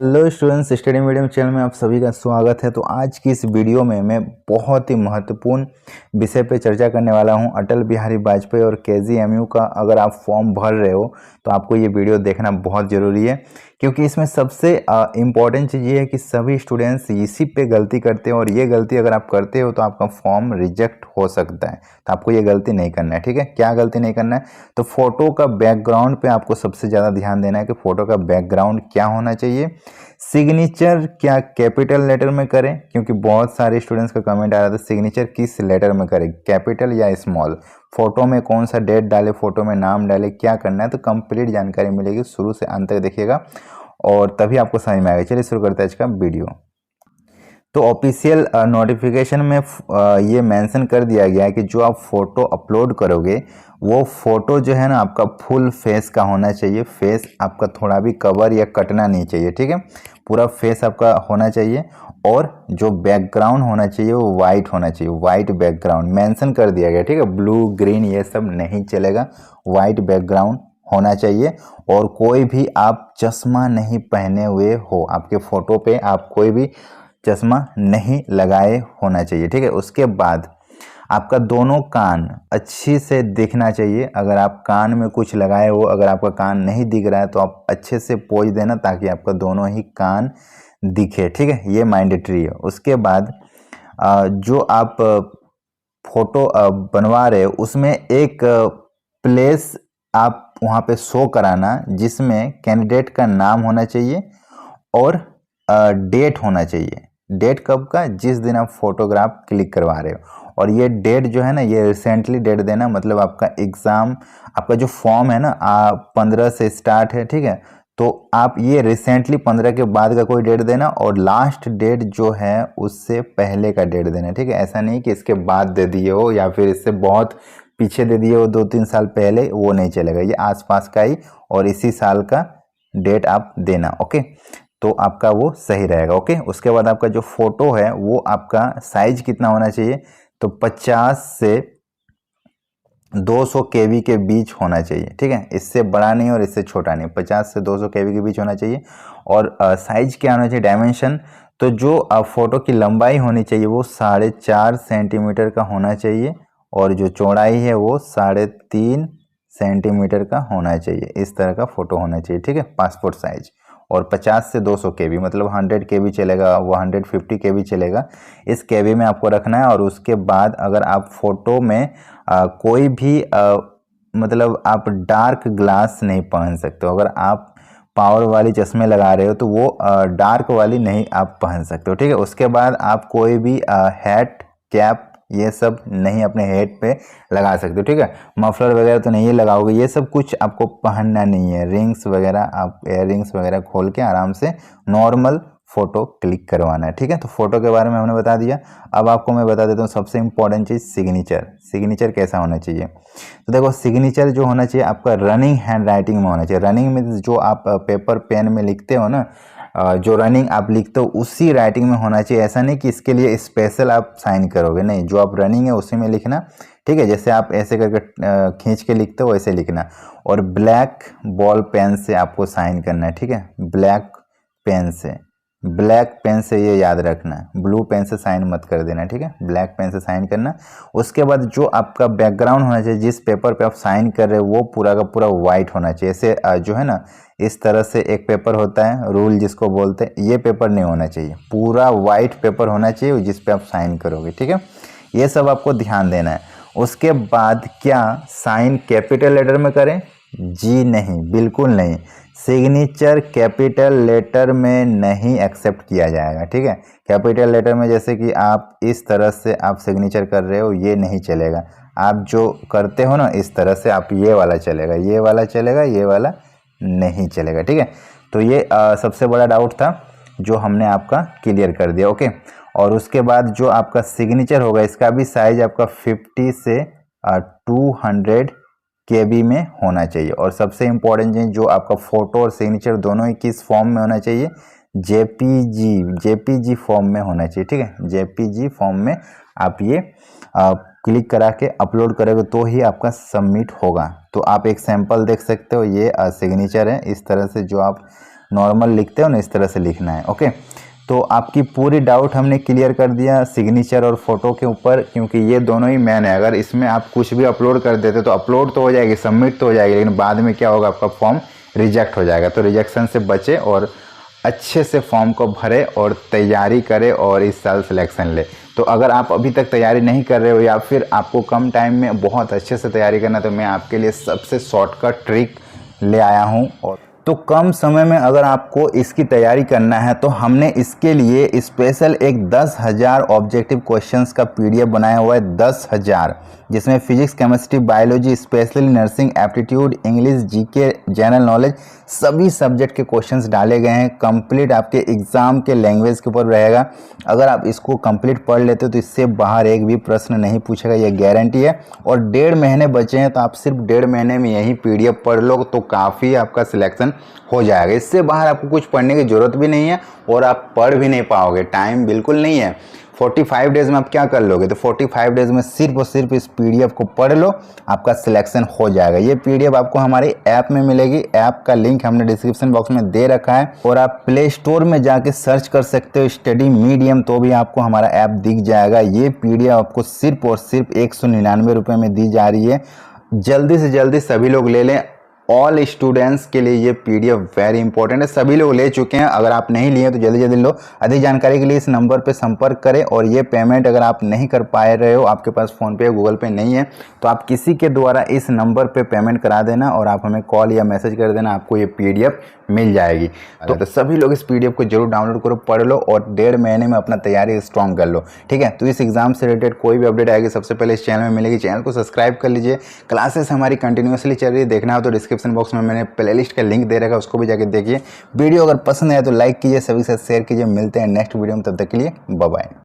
Hello students, study medium channel में आप सभी का स्वागत है। तो आज की इस वीडियो में मैं बहुत ही महत्वपूर्ण विषय पे चर्चा करने वाला हूं। अटल बिहारी वाजपेयी और केजीएमयू का अगर आप फॉर्म भर रहे हो तो आपको ये वीडियो देखना बहुत ज़रूरी है, क्योंकि इसमें सबसे इम्पॉर्टेंट चीज़ ये है कि सभी स्टूडेंट्स इसी पे गलती करते हैं और ये गलती अगर आप करते हो तो आपका फॉर्म रिजेक्ट हो सकता है। तो आपको ये गलती नहीं करना है, ठीक है। क्या गलती नहीं करना है? तो फोटो का बैकग्राउंड पे आपको सबसे ज़्यादा ध्यान देना है कि फोटो का बैकग्राउंड क्या होना चाहिए। सिग्नेचर क्या कैपिटल लेटर में करें, क्योंकि बहुत सारे स्टूडेंट्स का कमेंट आ रहा था सिग्नेचर किस लेटर में करें, कैपिटल या स्मॉल। फोटो में कौन सा डेट डाले, फोटो में नाम डाले, क्या करना है। तो कंप्लीट जानकारी मिलेगी, शुरू से अंत तक देखिएगा और तभी आपको समझ में आएगा। चलिए शुरू करते हैं आज का वीडियो। तो ऑफिशियल नोटिफिकेशन में ये मेंशन कर दिया गया है कि जो आप फोटो अपलोड करोगे वो फोटो जो है ना आपका फुल फेस का होना चाहिए। फेस आपका थोड़ा भी कवर या कटना नहीं चाहिए, ठीक है। पूरा फेस आपका होना चाहिए और जो बैकग्राउंड होना चाहिए वो वाइट होना चाहिए। वाइट बैकग्राउंड मेंशन कर दिया गया, ठीक है। ब्लू ग्रीन ये सब नहीं चलेगा, वाइट बैकग्राउंड होना चाहिए। और कोई भी आप चश्मा नहीं पहने हुए हो, आपके फोटो पे आप कोई भी चश्मा नहीं लगाए होना चाहिए, ठीक है। उसके बाद आपका दोनों कान अच्छी से दिखना चाहिए। अगर आप कान में कुछ लगाए हो, अगर आपका कान नहीं दिख रहा है तो आप अच्छे से पोज देना ताकि आपका दोनों ही कान दिखे, ठीक है। ये मैंडेटरी है। उसके बाद जो आप फोटो बनवा रहे हो उसमें एक प्लेस आप वहाँ पे शो कराना जिसमें कैंडिडेट का नाम होना चाहिए और डेट होना चाहिए। डेट कब का? जिस दिन आप फोटोग्राफ क्लिक करवा रहे हो। और ये डेट जो है ना, ये रिसेंटली डेट देना, मतलब आपका एग्ज़ाम, आपका जो फॉर्म है ना 15 से स्टार्ट है, ठीक है। तो आप ये रिसेंटली 15 के बाद का कोई डेट देना और लास्ट डेट जो है उससे पहले का डेट देना, ठीक है। ऐसा नहीं कि इसके बाद दे दिए हो या फिर इससे बहुत पीछे दे दिए हो, 2-3 साल पहले, वो नहीं चलेगा। ये आसपास का ही और इसी साल का डेट आप देना, ओके। तो आपका वो सही रहेगा, ओके। उसके बाद आपका जो फोटो है वो आपका साइज कितना होना चाहिए? तो 50 से 200 केबी के बीच होना चाहिए, ठीक है। इससे बड़ा नहीं और इससे छोटा नहीं, 50 से 200 केबी के बीच होना चाहिए। और साइज क्या होना चाहिए? डायमेंशन, तो जो फोटो की लंबाई होनी चाहिए वो 4.5 सेंटीमीटर का होना चाहिए और जो चौड़ाई है वो 3.5 सेंटीमीटर का होना चाहिए। इस तरह का फोटो होना चाहिए, ठीक है, पासपोर्ट साइज। और 50 से 200 केबी, मतलब 100 केबी चलेगा, वो 150 केबी चलेगा। इस केबी में आपको रखना है। और उसके बाद अगर आप फोटो में कोई भी मतलब आप डार्क ग्लास नहीं पहन सकते हो। अगर आप पावर वाली चश्मे लगा रहे हो तो वो डार्क वाली नहीं आप पहन सकते हो, ठीक है। उसके बाद आप कोई भी हैट, कैप, ये सब नहीं अपने हेड पे लगा सकते हो, ठीक है। मफलर वगैरह तो नहीं लगाओगे, ये सब कुछ आपको पहनना नहीं है। रिंग्स वगैरह, आप एयर रिंग्स वगैरह खोल के आराम से नॉर्मल फोटो क्लिक करवाना है, ठीक है। तो फोटो के बारे में हमने बता दिया। अब आपको मैं बता देता हूँ सबसे इंपॉर्टेंट चीज़, सिग्नेचर। सिग्नेचर कैसा होना चाहिए? तो देखो, सिग्नेचर जो होना चाहिए आपका रनिंग हैंड राइटिंग में होना चाहिए। रनिंग में जो आप पेपर पेन में लिखते हो ना, जो रनिंग आप लिखते हो उसी राइटिंग में होना चाहिए। ऐसा नहीं कि इसके लिए स्पेशल आप साइन करोगे, नहीं, जो आप रनिंग है उसी में लिखना, ठीक है। जैसे आप ऐसे करके खींच के लिखते हो वैसे लिखना। और ब्लैक बॉल पेन से आपको साइन करना है, ठीक है। ब्लैक पेन से, ब्लैक पेन से, ये याद रखना है, ब्लू पेन से साइन मत कर देना, ठीक है। ब्लैक पेन से साइन करना। उसके बाद जो आपका बैकग्राउंड होना चाहिए, जिस पेपर पे आप साइन कर रहे हो वो पूरा का पूरा वाइट होना चाहिए। ऐसे जो है ना, इस तरह से एक पेपर होता है रूल जिसको बोलते हैं, ये पेपर नहीं होना चाहिए, पूरा वाइट पेपर होना चाहिए जिस पे आप साइन करोगे, ठीक है। ये सब आपको ध्यान देना है। उसके बाद क्या साइन कैपिटल लेटर में करें? जी नहीं, बिल्कुल नहीं। सिग्नेचर कैपिटल लेटर में नहीं एक्सेप्ट किया जाएगा, ठीक है। कैपिटल लेटर में जैसे कि आप इस तरह से आप सिग्नेचर कर रहे हो, ये नहीं चलेगा। आप जो करते हो ना इस तरह से, आप ये वाला चलेगा, ये वाला चलेगा, ये वाला नहीं चलेगा, ठीक है। तो ये सबसे बड़ा डाउट था जो हमने आपका क्लियर कर दिया, ओके। और उसके बाद जो आपका सिग्नेचर होगा इसका भी साइज आपका 50 से 200 केबी में होना चाहिए। और सबसे इम्पोर्टेंट चीज, जो आपका फोटो और सिग्नेचर दोनों ही किस फॉर्म में होना चाहिए? जेपीजी फॉर्म में होना चाहिए, ठीक है। जेपीजी फॉर्म में आप ये क्लिक करा के अपलोड करोगे तो ही आपका सबमिट होगा। तो आप एक सैंपल देख सकते हो, ये सिग्नेचर है। इस तरह से जो आप नॉर्मल लिखते हो ना इस तरह से लिखना है। ओके, तो आपकी पूरी डाउट हमने क्लियर कर दिया सिग्नेचर और फोटो के ऊपर, क्योंकि ये दोनों ही मेन है। अगर इसमें आप कुछ भी अपलोड कर देते तो अपलोड तो हो जाएगी, सबमिट तो हो जाएगी, लेकिन बाद में क्या होगा, आपका फॉर्म रिजेक्ट हो जाएगा। तो रिजेक्शन से बचे और अच्छे से फॉर्म को भरे और तैयारी करें और इस साल सिलेक्शन ले। तो अगर आप अभी तक तैयारी नहीं कर रहे हो या फिर आपको कम टाइम में बहुत अच्छे से तैयारी करना, तो मैं आपके लिए सबसे शॉर्टकट ट्रिक ले आया हूँ। और तो कम समय में अगर आपको इसकी तैयारी करना है तो हमने इसके लिए स्पेशल एक 10,000 ऑब्जेक्टिव क्वेश्चंस का पीडीएफ बनाया हुआ है। 10,000, जिसमें physics, chemistry, biology, specially nursing, aptitude, English, GK, general knowledge, सभी सब्जेक्ट के क्वेश्चंस डाले गए हैं। कंप्लीट आपके एग्जाम के लैंग्वेज के ऊपर रहेगा। अगर आप इसको कंप्लीट पढ़ लेते हो तो इससे बाहर एक भी प्रश्न नहीं पूछेगा, ये गारंटी है। और 1.5 महीने बचे हैं, तो आप सिर्फ 1.5 महीने में यही पीडीएफ पढ़ लो तो काफ़ी आपका सिलेक्शन हो जाएगा। इससे बाहर आपको कुछ पढ़ने की ज़रूरत भी नहीं है और आप पढ़ भी नहीं पाओगे, टाइम बिल्कुल नहीं है। 45 डेज़ में आप क्या कर लोगे, तो 45 डेज़ में सिर्फ और सिर्फ इस पीडीएफ को पढ़ लो, आपका सिलेक्शन हो जाएगा। ये पीडीएफ आपको हमारे ऐप में मिलेगी। ऐप का लिंक हमने डिस्क्रिप्शन बॉक्स में दे रखा है और आप प्ले स्टोर में जाके सर्च कर सकते हो स्टडी मीडियम, तो भी आपको हमारा ऐप दिख जाएगा। ये पीडीएफ आपको सिर्फ और सिर्फ 199 रुपये में दी जा रही है। जल्दी से जल्दी सभी लोग ले लें। ऑल स्टूडेंट्स के लिए ये पीडीएफ वेरी इंपॉर्टेंट है। सभी लोग ले चुके हैं, अगर आप नहीं लिए तो जल्दी जल्दी लो। अधिक जानकारी के लिए इस नंबर पर संपर्क करें। और ये पेमेंट अगर आप नहीं कर पा रहे हो, आपके पास फ़ोनपे या गूगल पे नहीं है, तो आप किसी के द्वारा इस नंबर पे पेमेंट करा देना और आप हमें कॉल या मैसेज कर देना, आपको ये पीडीएफ मिल जाएगी। तो सभी लोग इस पीडीएफ को जरूर डाउनलोड करो, पढ़ लो और 1.5 महीने में अपना तैयारी स्ट्रॉन्ग कर लो। ठीक है, तो इस एग्जाम से रिलेटेड कोई भी अपडेट आएगी सबसे पहले इस चैनल में मिलेगी। चैनल को सब्सक्राइब कर लीजिए। क्लासेस हमारी कंटिन्यूसली चल रही है, देखना हो तो डिस्क्रिप्शन बॉक्स में मैंने प्लेलिस्ट का लिंक दे रखा है, उसको भी जाके देखिए। वीडियो अगर पसंद आए तो लाइक कीजिए, सभी के साथ शेयर कीजिए। मिलते हैं नेक्स्ट वीडियो में, तब तक के लिए बाय बाय।